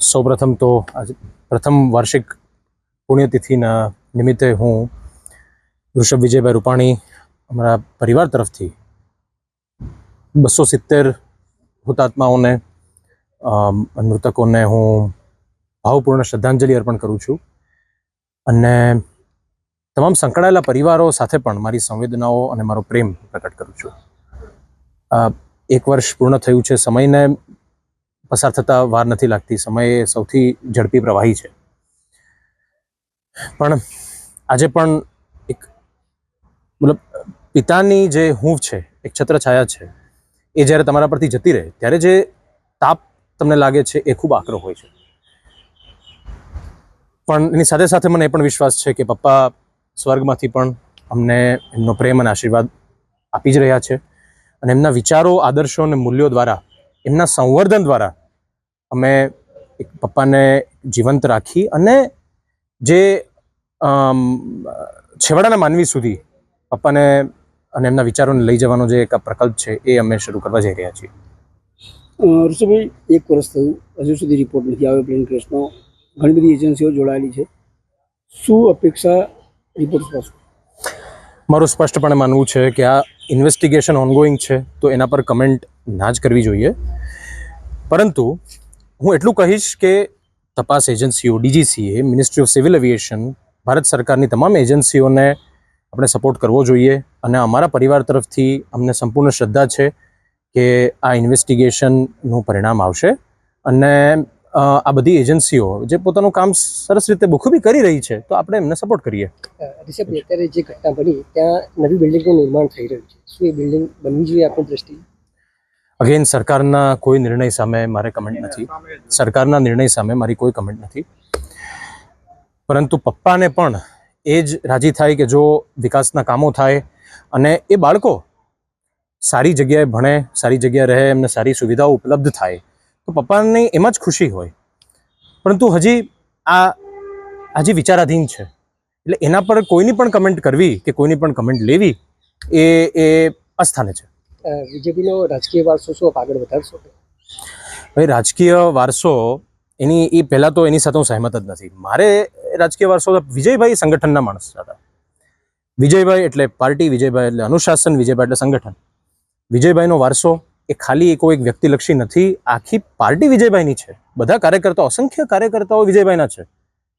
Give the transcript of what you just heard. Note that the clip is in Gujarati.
સૌપ્રથમ તો આજે પ્રથમ વાર્ષિક પુણ્યતિથિના નિમિત્તે હું ઋષભ વિજયભાઈ રૂપાણી અમારા પરિવાર તરફથી 270 હુતાત્માઓને મૃતકોને હું ભાવપૂર્ણ શ્રદ્ધાંજલિ અર્પણ કરું છું અને તમામ સંકળાયેલા પરિવારો સાથે પણ મારી સંવેદનાઓ અને મારો પ્રેમ પ્રકટ કરું છું. 1 વર્ષ પૂર્ણ થયું છે. સમયને પસાર થતાં વાર નથી લાગતી. સમય સૌથી ઝડપી પ્રવાહી છે. પણ આજે પણ એક પિતાની જે હૂંફ છે, એક છત્રછાયા છે, એ જ્યારે તમારા પરથી જતી રહે ત્યારે જે તાપ તમને લાગે છે એ ખૂબ આકરો હોય છે. પણ એની સાથે સાથે મને એ પણ વિશ્વાસ છે કે પપ્પા સ્વર્ગમાંથી પણ અમને એમનો પ્રેમ અને આશીર્વાદ આપી જ રહ્યા છે અને એમના વિચારો, આદર્શો અને મૂલ્યો દ્વારા, એમના સંવર્ધન દ્વારા અમે એક પપ્પાને જીવંત રાખી અને જે છેવાડાના માનવી સુધી પપ્પાને અને એમના વિચારોને લઈ જવાનો જે એક પ્રકલ્પ છે એ અમે શરૂ કરવા જઈ રહ્યા છીએ. ઋષભભાઈ, 1 વર્ષ થયું, હજુ સુધી રિપોર્ટ નથી આવ્યો પ્લેન ક્રેશનો. ઘણી બધી એજન્સીઓ જોડાયેલી છે. શું અપેક્ષા રિપોર્ટ પાછું? મારું સ્પષ્ટપણે માનવું છે કે આ ઇન્વેસ્ટિગેશન ઓનગોઈંગ છે તો એના પર કમેન્ટ ના જ કરવી જોઈએ. પરંતુ હું એટલું કહીશ કે તપાસ એજન્સીઓ, DGCA, ministry of civil aviation, Bharat સરકારની તમામ એજન્સીઓને આપણે સપોર્ટ કરવો જોઈએ અને અમારા પરિવાર તરફથી અમને સંપૂર્ણ શ્રદ્ધા છે કે આ ઇન્વેસ્ટિગેશનનું પરિણામ આવશે અને આ બધી એજન્સીઓ જે પોતાનું કામ સરસ રીતે બખૂબી કરી રહી છે તો આપણે એમને સપોર્ટ કરીએ. ઋષભભાઈ, અત્યારે જે ઘટના બની ત્યાં નવી બિલ્ડિંગનું નિર્માણ થઈ રહ્યું છે. શું એ બિલ્ડિંગ બનવી જોઈએ આપણી દ્રષ્ટિએ? અગેન, સરકારના કોઈ નિર્ણય સામે મારે કમેન્ટ નથી. સરકારના નિર્ણય સામે મારી કોઈ કમેન્ટ નથી. પરંતુ પપ્પાને પણ એ જ રાજી થાય કે જો વિકાસના કામો થાય અને એ બાળકો સારી જગ્યાએ ભણે, સારી જગ્યાએ રહે, એમને સારી સુવિધાઓ ઉપલબ્ધ થાય તો પપ્પાને એમાં જ ખુશી હોય. પરંતુ હજી હજી વિચારાધીન છે એટલે એના પર કોઈની પણ કમેન્ટ કરવી કે કોઈની પણ કમેન્ટ લેવી એ અસ્થાને છે. બીજેપીનો રાજકીય વારસો શું આગળ વધારશો? ભાઈ, રાજકીય વારસો એ પહેલાં તો એની સાથે હું સહેમત જ નથી. મારે રાજકીય વારસો વિજયભાઈ સંગઠનના માણસ હતા. વિજયભાઈ એટલે પાર્ટી, વિજયભાઈ એટલે અનુશાસન, વિજયભાઈ એટલે સંગઠન. વિજયભાઈનો વારસો એ ખાલી કોઈ એક વ્યક્તિલક્ષી નથી, આખી પાર્ટી વિજયભાઈની છે. બધા કાર્યકર્તાઓ, અસંખ્ય કાર્યકર્તાઓ વિજયભાઈના છે.